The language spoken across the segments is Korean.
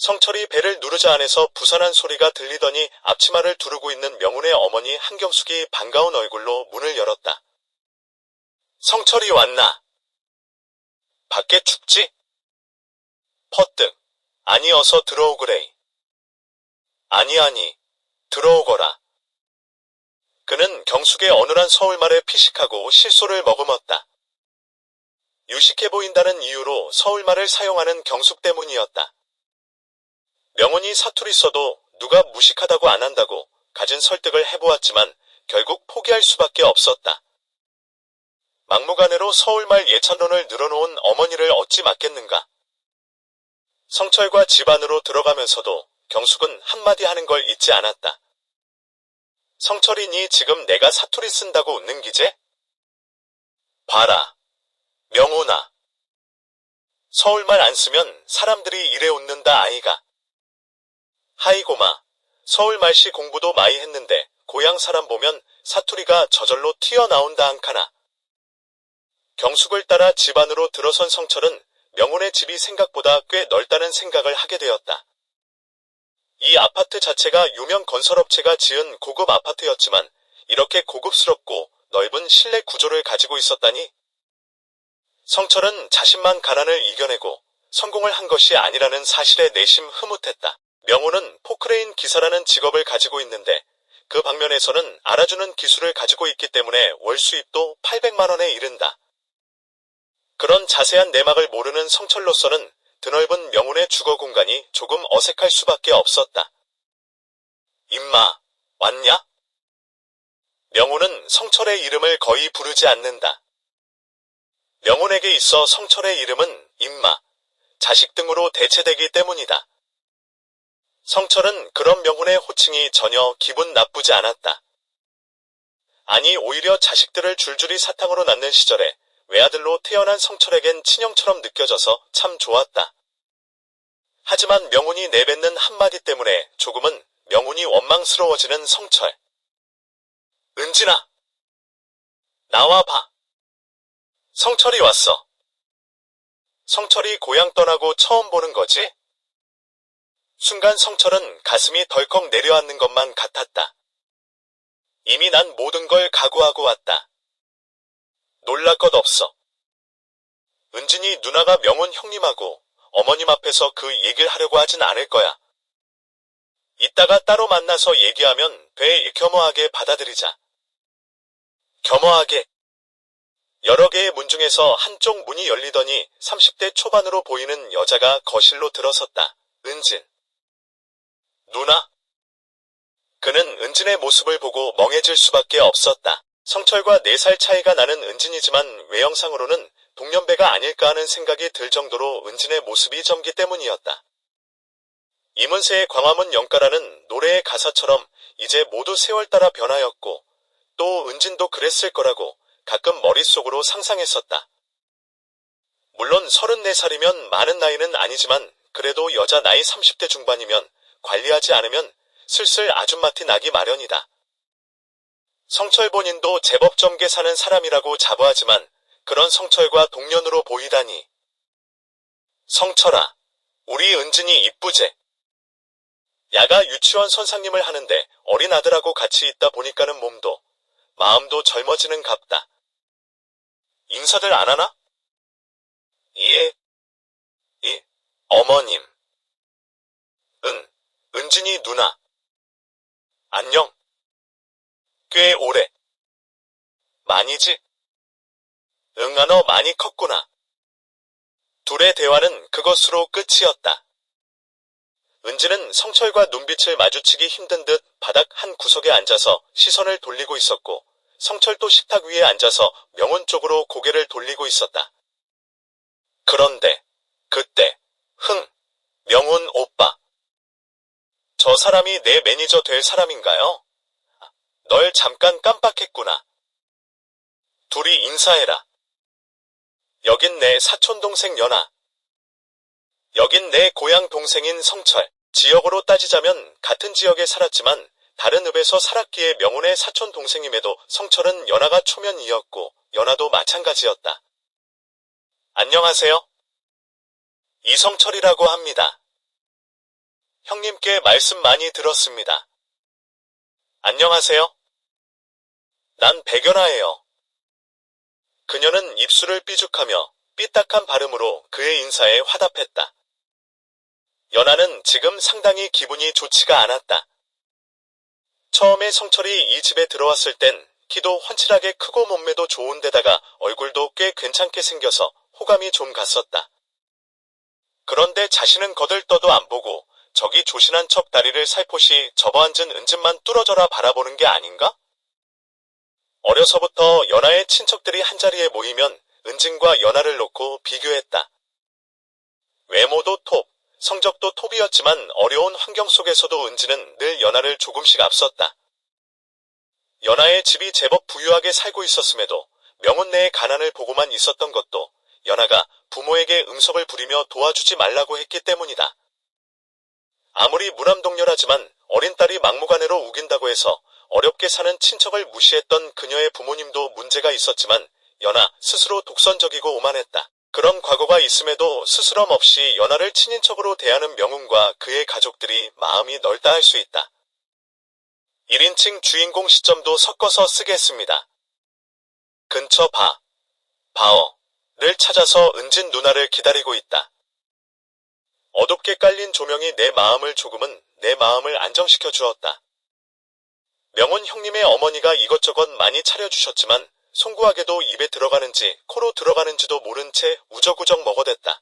성철이 배를 누르자 안에서 부산한 소리가 들리더니 앞치마를 두르고 있는 명운의 어머니 한경숙이 반가운 얼굴로 문을 열었다. 성철이 왔나? 밖에 춥지? 퍼뜩. 아니 어서 들어오그레이. 아니 들어오거라. 그는 경숙의 어눌한 서울말에 피식하고 실소를 머금었다. 유식해 보인다는 이유로 서울말을 사용하는 경숙 때문이었다. 명운이 사투리 써도 누가 무식하다고 안 한다고 갖은 설득을 해보았지만 결국 포기할 수밖에 없었다. 막무가내로 서울말 예찬론을 늘어놓은 어머니를 어찌 맞겠는가. 성철과 집 안으로 들어가면서도 경숙은 한마디 하는 걸 잊지 않았다. 성철이니 지금 내가 사투리 쓴다고 웃는 기제? 봐라. 명운아. 서울말 안 쓰면 사람들이 이래 웃는다 아이가. 하이고마. 서울말씨 공부도 많이 했는데 고향 사람 보면 사투리가 저절로 튀어나온다 한카나. 경숙을 따라 집 안으로 들어선 성철은 명운의 집이 생각보다 꽤 넓다는 생각을 하게 되었다. 이 아파트 자체가 유명 건설업체가 지은 고급 아파트였지만 이렇게 고급스럽고 넓은 실내 구조를 가지고 있었다니. 성철은 자신만 가난을 이겨내고 성공을 한 것이 아니라는 사실에 내심 흐뭇했다. 명운은 포크레인 기사라는 직업을 가지고 있는데 그 방면에서는 알아주는 기술을 가지고 있기 때문에 월 수입도 800만 원에 이른다. 그런 자세한 내막을 모르는 성철로서는 드넓은 명운의 주거 공간이 조금 어색할 수밖에 없었다. 임마, 왔냐? 명운은 성철의 이름을 거의 부르지 않는다. 명운에게 있어 성철의 이름은 임마, 자식 등으로 대체되기 때문이다. 성철은 그런 명운의 호칭이 전혀 기분 나쁘지 않았다. 아니 오히려 자식들을 줄줄이 사탕으로 낳는 시절에 외아들로 태어난 성철에겐 친형처럼 느껴져서 참 좋았다. 하지만 명운이 내뱉는 한마디 때문에 조금은 명운이 원망스러워지는 성철. 은진아, 나와봐. 성철이 왔어. 성철이 고향 떠나고 처음 보는 거지? 순간 성철은 가슴이 덜컥 내려앉는 것만 같았다. 이미 난 모든 걸 각오하고 왔다. 놀랄 것 없어. 은진이 누나가 명운 형님하고 어머님 앞에서 그 얘기를 하려고 하진 않을 거야. 이따가 따로 만나서 얘기하면 돼. 겸허하게 받아들이자. 겸허하게. 여러 개의 문 중에서 한쪽 문이 열리더니 30대 초반으로 보이는 여자가 거실로 들어섰다. 은진. 누나? 그는 은진의 모습을 보고 멍해질 수밖에 없었다. 성철과 4살 차이가 나는 은진이지만 외형상으로는 동년배가 아닐까 하는 생각이 들 정도로 은진의 모습이 젊기 때문이었다. 이문세의 광화문 영가라는 노래의 가사처럼 이제 모두 세월 따라 변하였고 또 은진도 그랬을 거라고 가끔 머릿속으로 상상했었다. 물론 34살이면 많은 나이는 아니지만 그래도 여자 나이 30대 중반이면 관리하지 않으면 슬슬 아줌마티 나기 마련이다. 성철 본인도 제법 젊게 사는 사람이라고 자부하지만 그런 성철과 동년으로 보이다니. 성철아, 우리 은진이 이쁘제? 야가 유치원 선생님을 하는데 어린 아들하고 같이 있다 보니까는 몸도 마음도 젊어지는 갑다. 인사들 안 하나? 예. 어머님. 은진이 누나. 안녕. 꽤 오래. 많이지? 아 너 많이 컸구나. 둘의 대화는 그것으로 끝이었다. 은진은 성철과 눈빛을 마주치기 힘든 듯 바닥 한 구석에 앉아서 시선을 돌리고 있었고 성철도 식탁 위에 앉아서 명운 쪽으로 고개를 돌리고 있었다. 그런데 그때 명운 오빠. 저 사람이 내 매니저 될 사람인가요? 널 잠깐 깜빡했구나. 둘이 인사해라. 여긴 내 사촌동생 연아. 여긴 내 고향 동생인 성철. 지역으로 따지자면 같은 지역에 살았지만 다른 읍에서 살았기에 명운의 사촌동생임에도 성철은 연아가 초면이었고 연아도 마찬가지였다. 안녕하세요. 이성철이라고 합니다. 형님께 말씀 많이 들었습니다. 안녕하세요. 난 백연아예요. 그녀는 입술을 삐죽하며 삐딱한 발음으로 그의 인사에 화답했다. 연아는 지금 상당히 기분이 좋지가 않았다. 처음에 성철이 이 집에 들어왔을 땐 키도 훤칠하게 크고 몸매도 좋은 데다가 얼굴도 꽤 괜찮게 생겨서 호감이 좀 갔었다. 그런데 자신은 거들떠도 안 보고 저기 조신한 척 다리를 살포시 접어앉은 은진만 뚫어져라 바라보는 게 아닌가? 어려서부터 연아의 친척들이 한자리에 모이면 은진과 연아를 놓고 비교했다. 외모도 톱, 성적도 톱이었지만 어려운 환경 속에서도 은진은 늘 연아를 조금씩 앞섰다. 연아의 집이 제법 부유하게 살고 있었음에도 명운 내의 가난을 보고만 있었던 것도 연아가 부모에게 응석을 부리며 도와주지 말라고 했기 때문이다. 아무리 무남동녀라지만 어린 딸이 막무가내로 우긴다고 해서 어렵게 사는 친척을 무시했던 그녀의 부모님도 문제가 있었지만 연아 스스로 독선적이고 오만했다. 그런 과거가 있음에도 스스럼 없이 연아를 친인척으로 대하는 명운과 그의 가족들이 마음이 넓다 할 수 있다. 1인칭 주인공 시점도 섞어서 쓰겠습니다. 근처 바어를 찾아서 은진 누나를 기다리고 있다. 어둡게 깔린 조명이 내 마음을 안정시켜 주었다. 명훈 형님의 어머니가 이것저것 많이 차려주셨지만 송구하게도 입에 들어가는지 코로 들어가는지도 모른 채 우적우적 먹어댔다.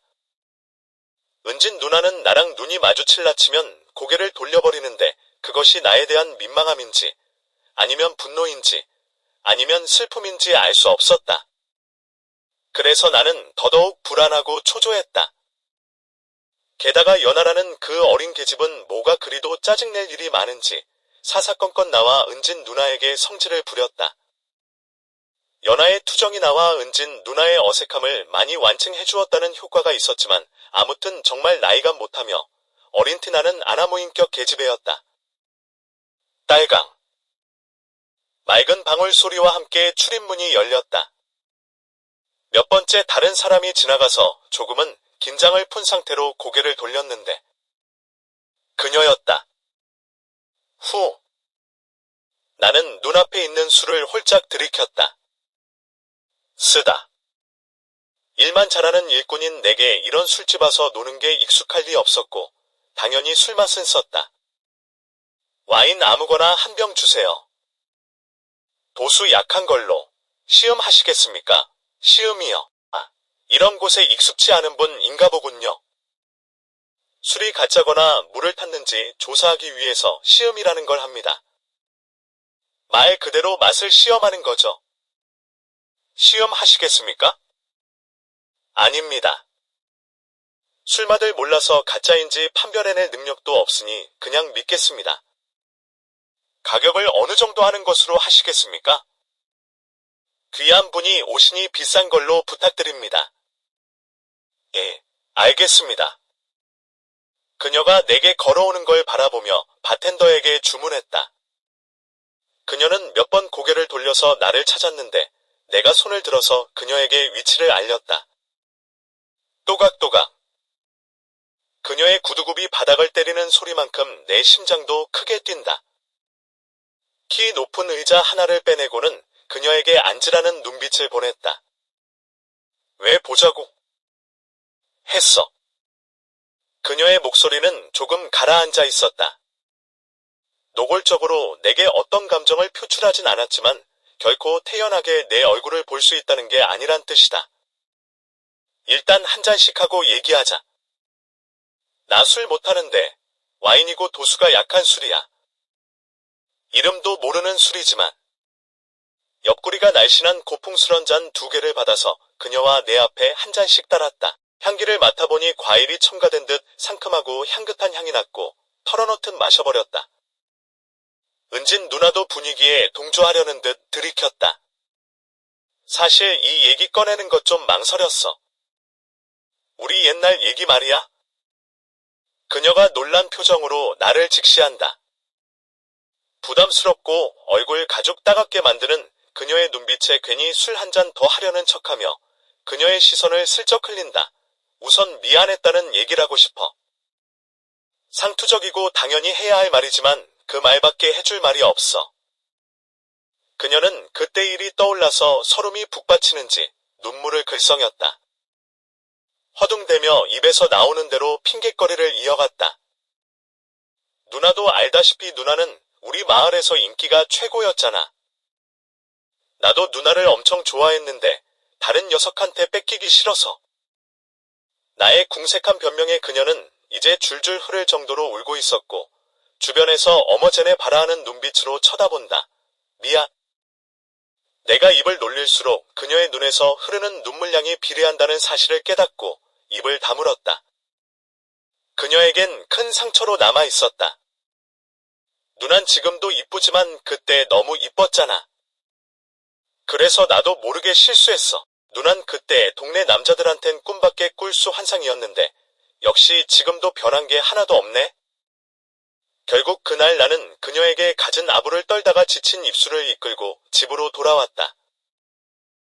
은진 누나는 나랑 눈이 마주칠라 치면 고개를 돌려버리는데 그것이 나에 대한 민망함인지 아니면 분노인지 아니면 슬픔인지 알 수 없었다. 그래서 나는 더더욱 불안하고 초조했다. 게다가 연아라는 그 어린 계집은 뭐가 그리도 짜증낼 일이 많은지 사사건건 나와 은진 누나에게 성질을 부렸다. 연아의 투정이 나와 은진 누나의 어색함을 많이 완칭해 주었다는 효과가 있었지만 아무튼 정말 나이가 못하며 어린 티 나는 아나무인격 계집애였다. 딸강. 맑은 방울 소리와 함께 출입문이 열렸다. 몇 번째 다른 사람이 지나가서 조금은 긴장을 푼 상태로 고개를 돌렸는데 그녀였다. 후. 나는 눈앞에 있는 술을 홀짝 들이켰다. 쓰다. 일만 잘하는 일꾼인 내게 이런 술집 와서 노는 게 익숙할 리 없었고 당연히 술맛은 썼다. 와인 아무거나 한 병 주세요. 도수 약한 걸로. 시음 하시겠습니까? 시음이요. 이런 곳에 익숙치 않은 분인가 보군요. 술이 가짜거나 물을 탔는지 조사하기 위해서 시음이라는 걸 합니다. 말 그대로 맛을 시험하는 거죠. 시음 하시겠습니까? 아닙니다. 술맛을 몰라서 가짜인지 판별해낼 능력도 없으니 그냥 믿겠습니다. 가격을 어느 정도 하는 것으로 하시겠습니까? 귀한 분이 오시니 비싼 걸로 부탁드립니다. 예, 알겠습니다. 그녀가 내게 걸어오는 걸 바라보며 바텐더에게 주문했다. 그녀는 몇 번 고개를 돌려서 나를 찾았는데 내가 손을 들어서 그녀에게 위치를 알렸다. 또각또각. 그녀의 구두굽이 바닥을 때리는 소리만큼 내 심장도 크게 뛴다. 키 높은 의자 하나를 빼내고는 그녀에게 앉으라는 눈빛을 보냈다. 왜 보자고? 했어. 그녀의 목소리는 조금 가라앉아 있었다. 노골적으로 내게 어떤 감정을 표출하진 않았지만 결코 태연하게 내 얼굴을 볼 수 있다는 게 아니란 뜻이다. 일단 한 잔씩 하고 얘기하자. 나 술 못하는데 와인이고 도수가 약한 술이야. 이름도 모르는 술이지만. 옆구리가 날씬한 고풍스런 잔 2개를 받아서 그녀와 내 앞에 한 잔씩 따랐다. 향기를 맡아보니 과일이 첨가된 듯 상큼하고 향긋한 향이 났고 털어놓듯 마셔버렸다. 은진 누나도 분위기에 동조하려는 듯 들이켰다. 사실 이 얘기 꺼내는 것 좀 망설였어. 우리 옛날 얘기 말이야. 그녀가 놀란 표정으로 나를 직시한다. 부담스럽고 얼굴 가죽 따갑게 만드는 그녀의 눈빛에 괜히 술 한 잔 더 하려는 척하며 그녀의 시선을 슬쩍 흘린다. 우선 미안했다는 얘기를 하고 싶어. 상투적이고 당연히 해야 할 말이지만 그 말밖에 해줄 말이 없어. 그녀는 그때 일이 떠올라서 서름이 북받치는지 눈물을 글썽였다. 허둥대며 입에서 나오는 대로 핑곗거리를 이어갔다. 누나도 알다시피 누나는 우리 마을에서 인기가 최고였잖아. 나도 누나를 엄청 좋아했는데 다른 녀석한테 뺏기기 싫어서. 나의 궁색한 변명에 그녀는 이제 줄줄 흐를 정도로 울고 있었고 주변에서 어머쟤네 바라하는 눈빛으로 쳐다본다. 미안. 내가 입을 놀릴수록 그녀의 눈에서 흐르는 눈물량이 비례한다는 사실을 깨닫고 입을 다물었다. 그녀에겐 큰 상처로 남아 있었다. 누난 지금도 이쁘지만 그때 너무 이뻤잖아. 그래서 나도 모르게 실수했어. 누난 그때 동네 남자들한텐 꿈밖에 꿀 수 환상이었는데 역시 지금도 변한 게 하나도 없네. 결국 그날 나는 그녀에게 갖은 아부를 떨다가 지친 입술을 이끌고 집으로 돌아왔다.